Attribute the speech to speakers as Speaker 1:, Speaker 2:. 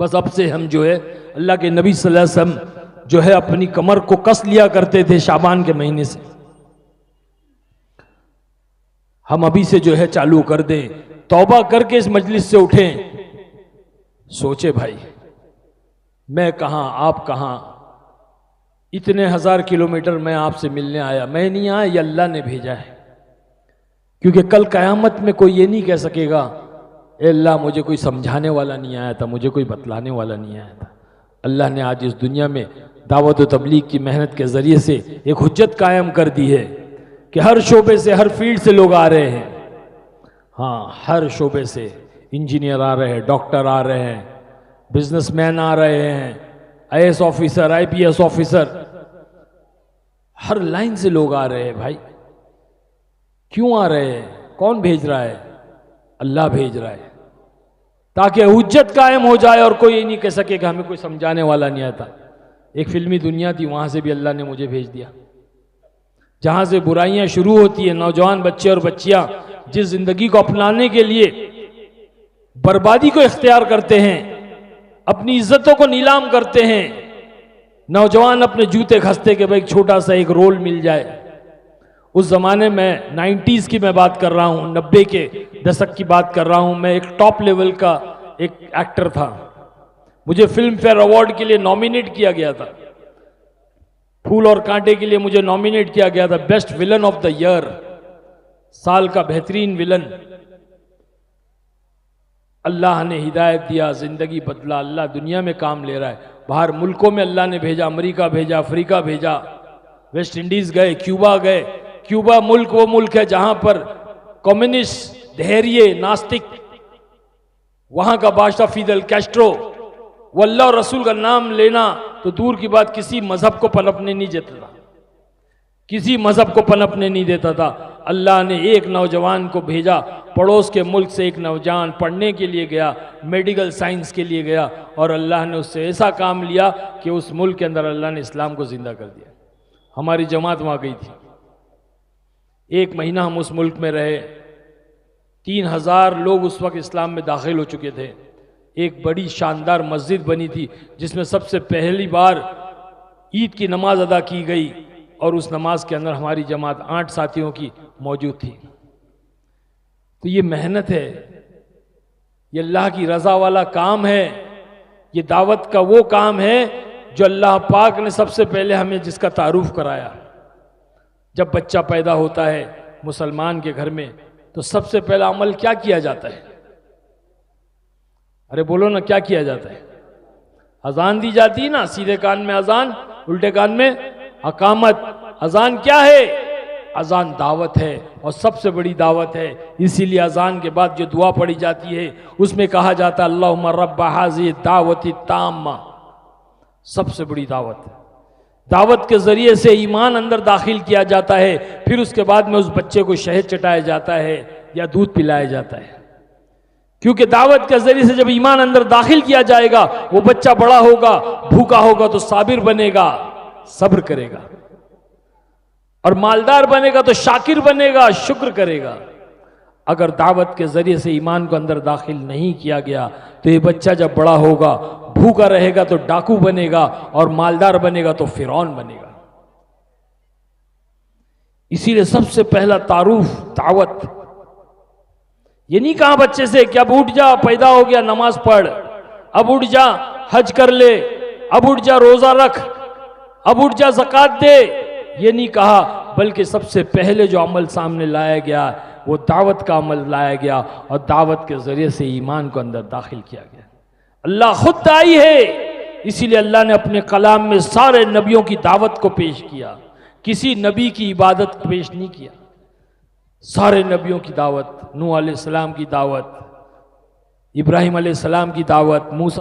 Speaker 1: बस अब से हम जो है अल्लाह के नबी सल्लल्लाहु अलैहि वसल्लम जो है अपनी कमर को कस लिया करते थे शाबान के महीने से। हम अभी से जो है चालू कर दें, तौबा करके इस मजलिस से उठें। सोचे भाई, मैं कहां आप कहां, इतने 1000 किलोमीटर मैं आपसे मिलने आया, मैं नहीं आया, ये अल्लाह ने भेजा है। क्योंकि कल कयामत में कोई ये नहीं कह सकेगा ए अल्लाह मुझे कोई समझाने वाला नहीं आया था, मुझे कोई बतलाने वाला नहीं आया था। अल्लाह ने आज इस दुनिया में दावत व तबलीग की मेहनत के जरिए से एक हुज्जत कायम कर दी है कि हर शोबे से, हर फील्ड से लोग आ रहे हैं। हाँ, हर शोबे से इंजीनियर आ रहे हैं, डॉक्टर आ रहे हैं, बिजनेसमैन आ रहे हैं, आईएएस ऑफिसर, आईपीएस ऑफिसर, हर लाइन से लोग आ रहे हैं। भाई क्यों आ रहे हैं? कौन भेज रहा है? अल्लाह भेज रहा है, ताकि हुज्जत कायम हो जाए और कोई ये नहीं कह सके कि हमें कोई समझाने वाला नहीं आता। एक फिल्मी दुनिया थी, वहां से भी अल्लाह ने मुझे भेज दिया, जहां से बुराइयां शुरू होती है। नौजवान बच्चे और बच्चियां जिस जिंदगी को अपनाने के लिए बर्बादी को इख्तियार करते हैं, अपनी इज्जतों को नीलाम करते हैं, नौजवान अपने जूते खसते के भाई छोटा सा एक रोल मिल जाए। उस जमाने में 90s की मैं बात कर रहा हूं, 90 के दशक की बात कर रहा हूं। मैं एक टॉप लेवल का एक एक्टर था, मुझे फिल्म फेयर अवार्ड के लिए नॉमिनेट किया गया था, फूल और कांटे के लिए मुझे नॉमिनेट किया गया था, best villain of the year, साल का बेहतरीन विलन। अल्लाह ने हिदायत दिया, जिंदगी बदला, अल्लाह दुनिया में काम ले रहा है। बाहर मुल्कों में अल्लाह ने भेजा, अमेरिका भेजा, अफ्रीका भेजा, वेस्ट इंडीज गए, क्यूबा गए। क्यूबा मुल्क वो मुल्क है जहां पर कम्युनिस्ट, धैर्य, नास्तिक, वहां का बादशाह फिदेल कैस्ट्रो, वो अल्लाह और रसूल का नाम लेना तो दूर की बात, किसी मजहब को पनपने नहीं देता था, किसी मजहब को पनपने नहीं देता था। अल्लाह ने एक नौजवान को भेजा, पड़ोस के मुल्क से एक नौजवान पढ़ने के लिए गया, मेडिकल साइंस के लिए गया, और अल्लाह ने उससे ऐसा काम लिया कि उस मुल्क के अंदर अल्लाह ने इस्लाम को जिंदा कर दिया। हमारी जमात वहां गई थी, 1 महीना हम उस मुल्क में रहे, 3000 लोग उस वक्त इस्लाम में दाखिल हो चुके थे। एक बड़ी शानदार मस्जिद बनी थी जिसमें सबसे पहली बार ईद की नमाज अदा की गई, और उस नमाज के अंदर हमारी जमात 8 साथियों की मौजूद थी। तो ये मेहनत है, ये अल्लाह की रजा वाला काम है, ये दावत का वो काम है जो अल्लाह पाक ने सबसे पहले हमें जिसका तारुफ कराया। जब बच्चा पैदा होता है मुसलमान के घर में, तो सबसे पहला अमल क्या किया जाता है? अरे बोलो ना, क्या किया जाता है? अजान दी जाती है ना, सीधे कान में अजान, उल्टे कान में अकामत। अजान क्या है? अजान दावत है, और सबसे बड़ी दावत है। इसीलिए अजान के बाद जो दुआ पढ़ी जाती है उसमें कहा जाता है अल्लाहुम्मा रब्बा हाज़िही दावती ताम्मा, सबसे बड़ी दावत है। दावत के जरिए से ईमान अंदर दाखिल किया जाता है, फिर उसके बाद में उस बच्चे को शहद चटाया जाता है या दूध पिलाया जाता है। क्योंकि दावत के जरिए से जब ईमान अंदर दाखिल किया जाएगा, वो बच्चा बड़ा होगा, भूखा होगा तो साबिर बनेगा, सब्र करेगा, और मालदार बनेगा तो शाकिर बनेगा, शुक्र करेगा। अगर दावत के जरिए से ईमान को अंदर दाखिल नहीं किया गया तो ये बच्चा जब बड़ा होगा, भूखा रहेगा तो डाकू बनेगा, और मालदार बनेगा तो फिरौन बनेगा। इसीलिए सबसे पहला तारुफ दावत। ये नहीं कहा बच्चे से कि अब उठ जा, पैदा हो गया, नमाज पढ़, अब उठ जा हज कर ले, अब उठ जा रोजा रख, अब उठ जा ज़कात दे, ये नहीं कहा। बल्कि सबसे पहले जो अमल सामने लाया गया वो दावत का अमल लाया गया, और दावत के जरिए से ईमान को अंदर दाखिल किया गया। अल्लाह खुद दाई है, इसीलिए अल्लाह ने अपने कलाम में सारे नबियों की दावत को पेश किया, किसी नबी की इबादत को पेश नहीं किया। सारे नबियों की दावत, नूह अलैहिस्सलाम की दावत, इब्राहिम अलैहिस्सलाम की दावत, मूसा